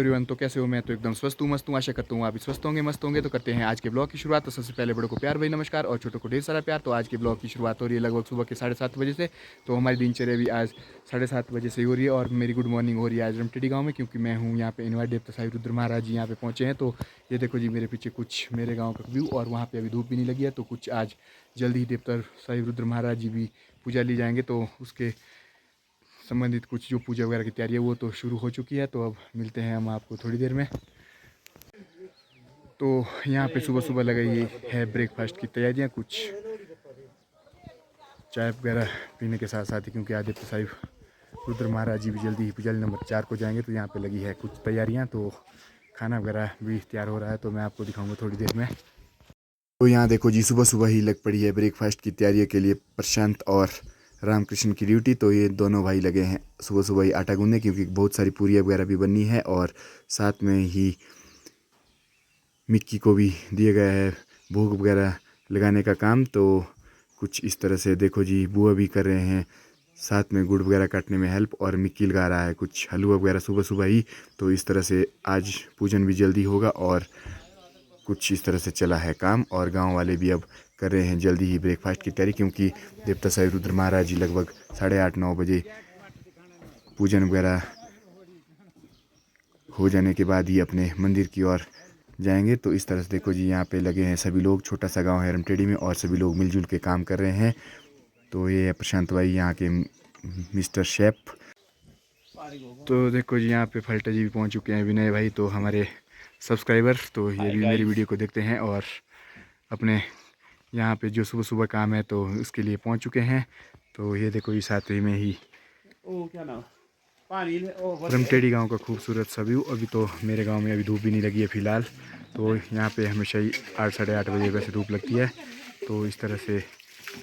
Everyone, तो कैसे हो? मैं तो एकदम स्वस्थ हूँ, मस्त हूँ। आशा करता हूँ आप भी स्वस्थ होंगे, मस्त होंगे। तो करते हैं आज के ब्लॉग की शुरुआत। तो सबसे पहले बड़ों को प्यार भाई नमस्कार और छोटों को ढेर सारा प्यार। तो आज के ब्लॉग की शुरुआत हो रही है लगभग सुबह के 7:30 बजे से। तो हमारी दिनचर्या भी आज 7:30 बजे से ही हो रही है और मेरी गुड मॉर्निंग हो रही है आज रमटेडी गाँव में, क्योंकि मैं हूँ यहाँ पे इनवाइट देवता साहिब रुद्र महाराज जी यहाँ पे पहुँचे हैं। तो ये देखो जी मेरे पीछे कुछ मेरे गाँव का व्यू, और वहाँ पर अभी धूप भी नहीं लगी है। तो कुछ आज जल्दी ही देवता साहिब रुद्र महाराज जी भी पूजा ली जाएंगे, तो उसके संबंधित कुछ जो पूजा वगैरह की तैयारी है वो तो शुरू हो चुकी है। तो अब मिलते हैं हम आपको थोड़ी देर में। तो यहाँ पे सुबह सुबह लगाई है ब्रेकफास्ट की तैयारियाँ, कुछ चाय वगैरह पीने के साथ साथ ही, क्योंकि आदित्य साहिब रुद्र महाराज जी भी जल्दी ही पुजारी नंबर 4 को जाएंगे। तो यहाँ पे लगी है कुछ तैयारियाँ, तो खाना वगैरह भी तैयार हो रहा है, तो मैं आपको दिखाऊंगा थोड़ी देर में। तो यहाँ देखो जी सुबह सुबह ही लग पड़ी है ब्रेकफास्ट की तैयारी के लिए प्रशांत और रामकृष्ण की ड्यूटी। तो ये दोनों भाई लगे हैं सुबह सुबह ही आटा गूंदने, क्योंकि बहुत सारी पूरियाँ वगैरह भी बननी है और साथ में ही मिक्की को भी दिया गया है भोग वगैरह लगाने का काम। तो कुछ इस तरह से देखो जी बुआ भी कर रहे हैं साथ में गुड़ वगैरह काटने में हेल्प, और मिक्की लगा रहा है कुछ हलवा वगैरह सुबह सुबह ही। तो इस तरह से आज पूजन भी जल्दी होगा और कुछ इस तरह से चला है काम। और गांव वाले भी अब कर रहे हैं जल्दी ही ब्रेकफास्ट की तैयारी, क्योंकि देवता साहिब रुद्र महाराज जी लगभग 8:30-9 बजे पूजन वगैरह हो जाने के बाद ही अपने मंदिर की ओर जाएंगे। तो इस तरह से देखो जी यहाँ पे लगे हैं सभी लोग। छोटा सा गांव है रमटेड़ी में और सभी लोग मिलजुल के काम कर रहे हैं। तो ये है प्रशांत भाई यहाँ के मिस्टर शेफ। तो देखो जी यहाँ पे फल्टा जी भी पहुँच चुके हैं, विनय भाई तो हमारे सब्सक्राइबर। तो ये भी मेरी वीडियो को देखते हैं और अपने यहाँ पे जो सुबह सुबह काम है तो उसके लिए पहुँच चुके हैं। तो ये देखो ये साथ ही में ही रमटेड़ी गांव का खूबसूरत सा व्यू। अभी तो मेरे गांव में अभी धूप भी नहीं लगी है फ़िलहाल। तो यहाँ पे हमेशा ही 8-8:30 बजे वैसे धूप लगती है। तो इस तरह से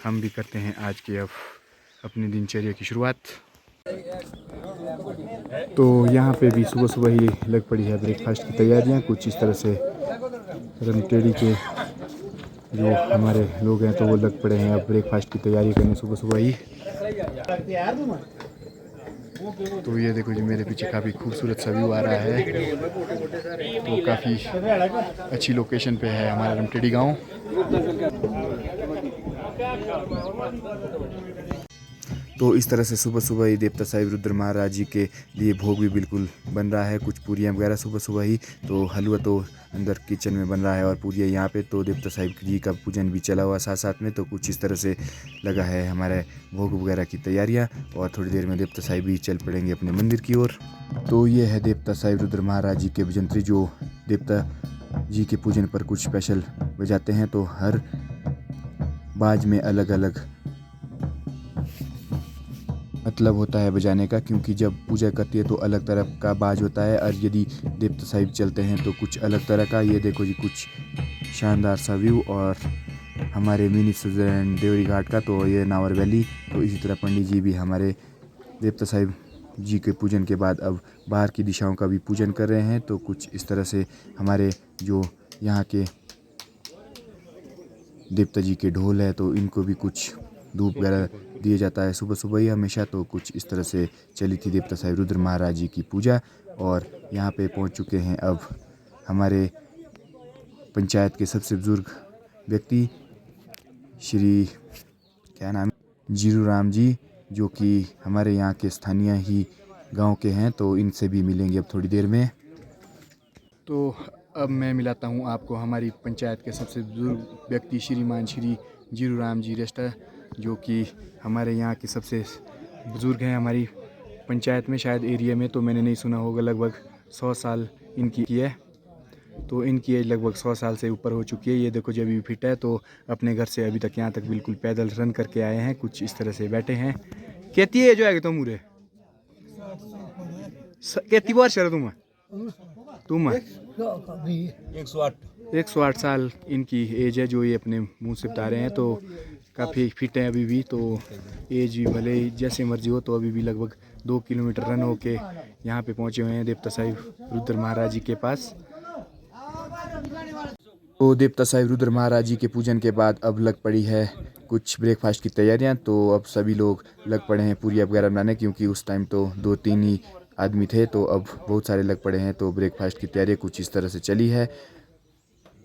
हम भी करते हैं आज की अब अपनी दिनचर्या की शुरुआत। तो यहाँ पे भी सुबह सुबह ही लग पड़ी है ब्रेकफास्ट की तैयारियाँ। कुछ इस तरह से रमटेड़ी के जो हमारे लोग हैं तो वो लग पड़े हैं अब ब्रेकफास्ट की तैयारी करने सुबह सुबह ही। तो ये देखो जी मेरे पीछे काफ़ी खूबसूरत सा व्यू आ रहा है। तो काफ़ी अच्छी लोकेशन पे है हमारा रमटेड़ी गांव। तो इस तरह से सुबह सुबह ही देवता साहिब रुद्र महाराज जी के लिए भोग भी बिल्कुल बन रहा है, कुछ पूरियाँ वगैरह सुबह सुबह ही। तो हलवा तो अंदर किचन में बन रहा है और पूरियाँ यहाँ पे। तो देवता साहिब जी का पूजन भी चला हुआ साथ साथ में। तो कुछ इस तरह से लगा है हमारे भोग वगैरह की तैयारियाँ, और थोड़ी देर में देवता साहिब भी चल पड़ेंगे अपने मंदिर की ओर। तो ये है देवता साहिब रुद्र महाराज जी के भजंत्री, जो देवता जी के पूजन पर कुछ स्पेशल बजाते हैं। तो हर बाज में अलग अलग मतलब होता है बजाने का, क्योंकि जब पूजा करती है तो अलग तरह का बाज होता है, और यदि देवता साहिब चलते हैं तो कुछ अलग तरह का। ये देखो जी कुछ शानदार सा व्यू और हमारे मिनी स्विट्जरलैंड देवरी घाट का। तो ये नावर वैली। तो इसी तरह पंडित जी भी हमारे देवता साहिब जी के पूजन के बाद अब बाहर की दिशाओं का भी पूजन कर रहे हैं। तो कुछ इस तरह से हमारे जो यहाँ के देवता जी के ढोल है तो इनको भी कुछ धूप वगैरह दिया जाता है सुबह सुबह ही हमेशा। तो कुछ इस तरह से चली थी देवता साहिब रुद्र महाराज जी की पूजा। और यहाँ पे पहुँच चुके हैं अब हमारे पंचायत के सबसे बुजुर्ग व्यक्ति श्री क्या नाम जीरू राम जी, जो कि हमारे यहाँ के स्थानीय ही गांव के हैं। तो इनसे भी मिलेंगे अब थोड़ी देर में। तो अब मैं मिलाता हूँ आपको हमारी पंचायत के सबसे बुजुर्ग व्यक्ति श्रीमान श्री जीरू राम जी रेस्टा, जो कि हमारे यहाँ के सबसे बुज़ुर्ग हैं हमारी पंचायत में, शायद एरिया में। तो मैंने नहीं सुना होगा, लगभग 100 साल इनकी है। तो इनकी एज लगभग 100 साल से ऊपर हो चुकी है। ये देखो जब भी फिट है, तो अपने घर से अभी तक यहाँ तक बिल्कुल पैदल रन करके आए हैं। कुछ इस तरह से बैठे हैं। कहती है जो है तुम मुरे कहती बार शर तुम 108 साल इनकी एज है, जो ये अपने मुंह से बता रहे हैं। तो काफ़ी फिट हैं अभी भी। तो एज भी भले ही जैसे मर्जी हो, तो अभी भी लगभग 2 किलोमीटर रन होके यहाँ पे पहुँचे हुए हैं देवता साहिब रुद्र महाराज जी के पास। तो देवता साहिब रुद्र महाराज जी के पूजन के बाद अब लग पड़ी है कुछ ब्रेकफास्ट की तैयारियां। तो अब सभी लोग लग पड़े हैं पूरियाँ वगैरह बनाने, क्योंकि उस टाइम तो 2-3 ही आदमी थे, तो अब बहुत सारे लग पड़े हैं। तो ब्रेकफास्ट की तैयारी कुछ इस तरह से चली है।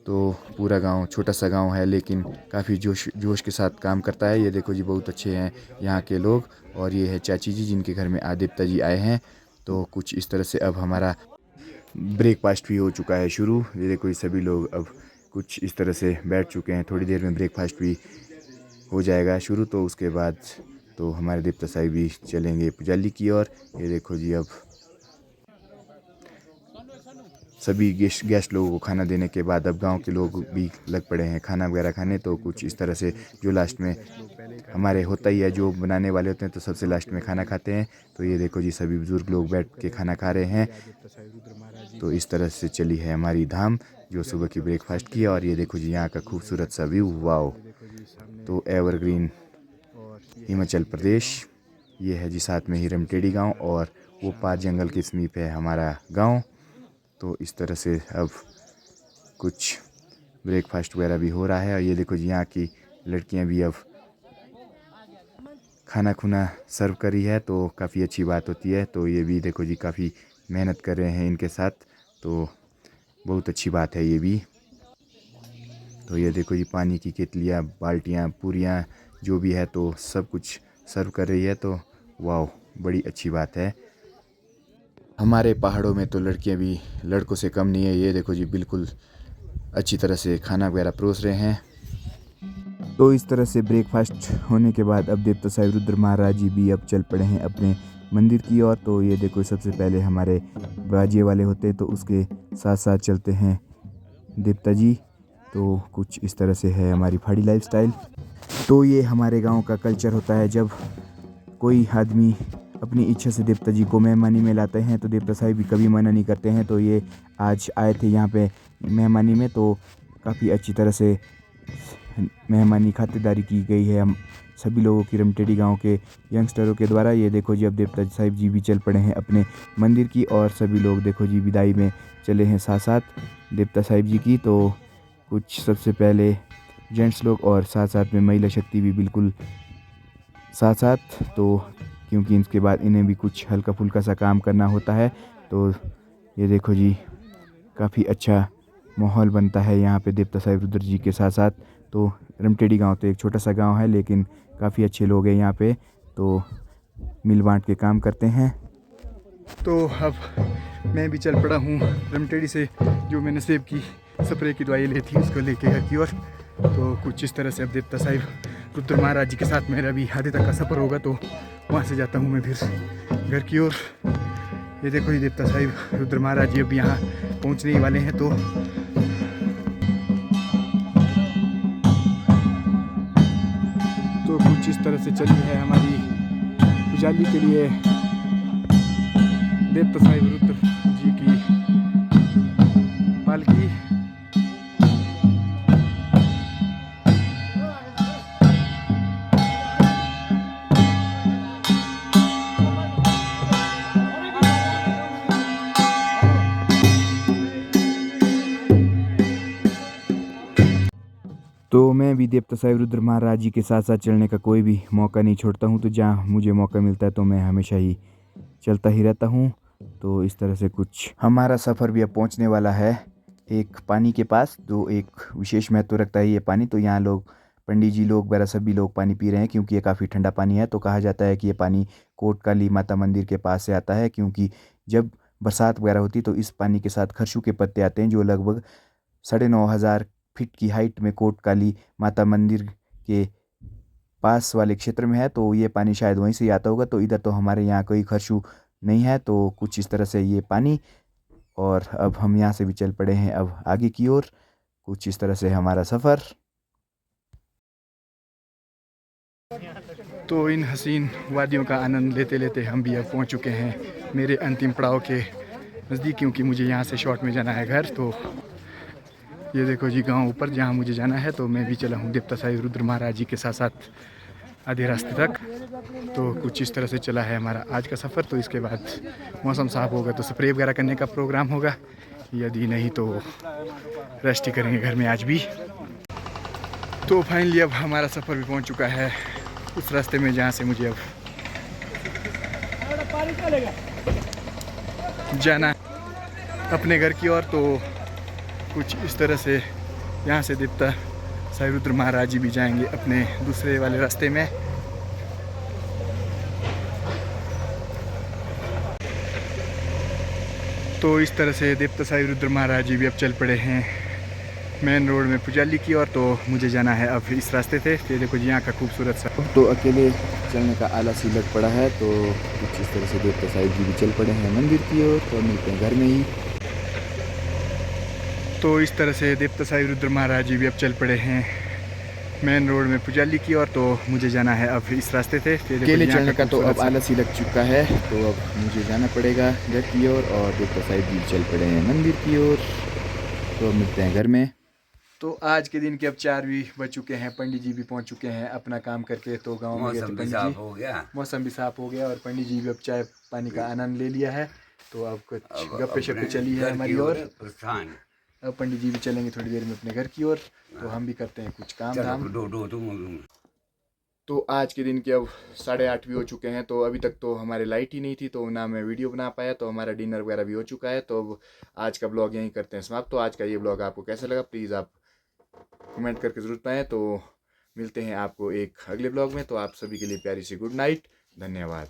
तो पूरा गांव, छोटा सा गांव है लेकिन काफ़ी जोश जोश के साथ काम करता है। ये देखो जी, बहुत अच्छे हैं यहाँ के लोग। और ये है चाची जी जिनके घर में आदित्य जी आए हैं। तो कुछ इस तरह से अब हमारा ब्रेकफास्ट भी हो चुका है शुरू। ये देखो ये सभी लोग अब कुछ इस तरह से बैठ चुके हैं। थोड़ी देर में ब्रेकफास्ट भी हो जाएगा शुरू। तो उसके बाद तो हमारे देवता साहिब भी चलेंगे पुजाली की ओर। ये देखो जी, अब सभी गेस्ट लोगों को खाना देने के बाद अब गांव के लोग भी लग पड़े हैं खाना वगैरह खाने। तो कुछ इस तरह से जो लास्ट में हमारे होता ही है, जो बनाने वाले होते हैं तो सबसे लास्ट में खाना खाते हैं। तो ये देखो जी, सभी बुजुर्ग लोग बैठ के खाना खा रहे हैं। तो इस तरह से चली है हमारी धाम जो सुबह की ब्रेकफास्ट की। और ये देखो जी, यहाँ का खूबसूरत सा व्यू, वाओ। तो एवरग्रीन हिमाचल प्रदेश, ये है जी साथ में ही रमटेड़ी गांव, और वो पार जंगल के समीप है हमारा गांव। तो इस तरह से अब कुछ ब्रेकफास्ट वगैरह भी हो रहा है। और ये देखो जी, यहाँ की लड़कियां भी अब खाना खुना सर्व करी है, तो काफ़ी अच्छी बात होती है। तो ये भी देखो जी, काफ़ी मेहनत कर रहे हैं इनके साथ, तो बहुत अच्छी बात है ये भी। तो ये देखो जी, पानी की केतलियाँ, बाल्टियाँ, पूरियाँ जो भी है तो सब कुछ सर्व कर रही है। तो वाह, बड़ी अच्छी बात है। हमारे पहाड़ों में तो लड़कियां भी लड़कों से कम नहीं है। ये देखो जी, बिल्कुल अच्छी तरह से खाना वगैरह परोस रहे हैं। तो इस तरह से ब्रेकफास्ट होने के बाद अब देवता साहिब रुद्र महाराज जी भी अब चल पड़े हैं अपने मंदिर की ओर। तो ये देखो, सबसे पहले हमारे बाजे वाले होते हैं तो उसके साथ साथ चलते हैं देवता जी। तो कुछ इस तरह से है हमारी पहाड़ी लाइफस्टाइल। तो ये हमारे गांव का कल्चर होता है, जब कोई आदमी अपनी इच्छा से देवता जी को मेहमानी में लाते हैं तो देवता साहिब भी कभी मना नहीं करते हैं। तो ये आज आए थे यहाँ पे मेहमानी में, तो काफ़ी अच्छी तरह से मेहमानी खातिरदारी की गई है हम सभी लोगों की, रमटेड़ी गांव के यंगस्टरों के द्वारा। ये देखो जी, अब देवता साहिब जी भी चल पड़े हैं अपने मंदिर की, और सभी लोग देखो जी विदाई में चले हैं साथ साथ देवता साहिब जी की। तो कुछ सबसे पहले जेंट्स लोग और साथ साथ में महिला शक्ति भी बिल्कुल साथ साथ, तो क्योंकि इसके बाद इन्हें भी कुछ हल्का फुल्का सा काम करना होता है। तो ये देखो जी, काफ़ी अच्छा माहौल बनता है यहाँ पे देवता साहिब रुद्र जी के साथ साथ। तो रमटेड़ी गांव तो एक छोटा सा गांव है लेकिन काफ़ी अच्छे लोग हैं यहाँ पे, तो मिल बांट के काम करते हैं। तो अब मैं भी चल पड़ा हूँ रमटेड़ी से, जो मैंने सेब की स्प्रे की दवाई ली थी उसको लेके घर की ओर। तो कुछ इस तरह से अब देवता साहिब रुद्र महाराज जी के साथ मेरा भी आधे तक का सफ़र होगा, तो वहाँ से जाता हूँ मैं फिर घर की ओर। ये देखो ये देवता साहिब रुद्र महाराज जी अब यहाँ पहुँचने ही वाले हैं। तो कुछ इस तरह से चली है हमारी पुजाली के लिए देवता साहिब रुद्र जी की पालकी। तो मैं भी देवता साहिब रुद्र महाराज जी के साथ साथ चलने का कोई भी मौका नहीं छोड़ता हूँ। तो जहाँ मुझे मौका मिलता है तो मैं हमेशा ही चलता ही रहता हूँ। तो इस तरह से कुछ हमारा सफ़र भी अब पहुँचने वाला है एक पानी के पास, जो एक विशेष महत्व रखता है ये पानी। तो यहाँ लोग, पंडित जी लोग वगैरह सभी लोग पानी पी रहे हैं क्योंकि ये काफ़ी ठंडा पानी है। तो कहा जाता है कि ये पानी कोटकाली माता मंदिर के पास से आता है, क्योंकि जब बरसात वगैरह होती तो इस पानी के साथ खरसू के पत्ते आते हैं, जो लगभग 9,500 फीट की हाइट में कोटकाली माता मंदिर के पास वाले क्षेत्र में है। तो ये पानी शायद वहीं से ही आता होगा। तो इधर तो हमारे यहाँ कोई खरसू नहीं है। तो कुछ इस तरह से ये पानी, और अब हम यहाँ से भी चल पड़े हैं अब आगे की ओर। कुछ इस तरह से हमारा सफ़र। तो इन हसीन वादियों का आनंद लेते लेते हम भी अब पहुँच चुके हैं मेरे अंतिम पड़ाव के नज़दीक, क्योंकि मुझे यहाँ से शॉर्ट में जाना है घर। तो ये देखो जी, गांव ऊपर जहाँ मुझे जाना है। तो मैं भी चला हूँ देवता साहिब रुद्र महाराज जी के साथ साथ आधे रास्ते तक। तो कुछ इस तरह से चला है हमारा आज का सफ़र। तो इसके बाद मौसम साफ होगा तो स्प्रे वगैरह करने का प्रोग्राम होगा, यदि नहीं तो रेस्ट ही करेंगे घर में आज भी। तो फाइनली अब हमारा सफ़र भी पहुंच चुका है उस रास्ते में जहां से मुझे अब जाना अपने घर की ओर, तो कुछ इस तरह से यहाँ से देवता साईं रुद्र महाराज जी भी जाएंगे अपने दूसरे वाले रास्ते में। तो इस तरह से देवता साईं रुद्र महाराज जी भी अब चल पड़े हैं मेन रोड में पुजाली की ओर। तो मुझे जाना है अब इस रास्ते से। ये देखो जी यहाँ का खूबसूरत सा। तो अकेले चलने का आलस ही लग पड़ा है, तो कुछ इस तरह से देवता साहिब जी भी चल पड़े हैं मंदिर की ओर। तो मिलते हैं घर में ही। तो इस तरह से देवता साईं रुद्र महाराज जी भी अब चल पड़े हैं मेन रोड में पुजाली की ओर। तो मुझे जाना है अब इस रास्ते से। अकेले चलने का तो अब आलस ही लग चुका है, तो अब मुझे जाना पड़ेगा घर की ओर। और देवता साहिब जी चल पड़े हैं मंदिर की ओर। तो मिलते हैं घर में। तो आज के दिन के अब 4 भी बज चुके हैं। पंडित जी भी पहुंच चुके हैं अपना काम करके। तो गांव में गए थे पंडित जी, हो गया, मौसम भी साफ हो गया और पंडित जी भी अब चाय पानी का आनंद ले लिया है। तो अब कुछ गप्पे शप्पे चली है हमारी ओर। अब पंडित जी भी चलेंगे थोड़ी देर में अपने घर की ओर। तो हम भी करते हैं कुछ काम धाम। तो आज के दिन के अब 8:30 भी हो चुके हैं। तो अभी तक तो हमारे लाइट ही नहीं थी, तो ना मैं वीडियो बना पाया। तो हमारा डिनर वगैरह भी हो चुका है। तो अब आज का ब्लॉग यहीं करते हैं समाप्त। तो आज का ये ब्लॉग आपको कैसा लगा प्लीज़ आप कमेंट करके ज़रूर पाएँ। तो मिलते हैं आपको एक अगले ब्लॉग में। तो आप सभी के लिए प्यारी सी गुड नाइट, धन्यवाद।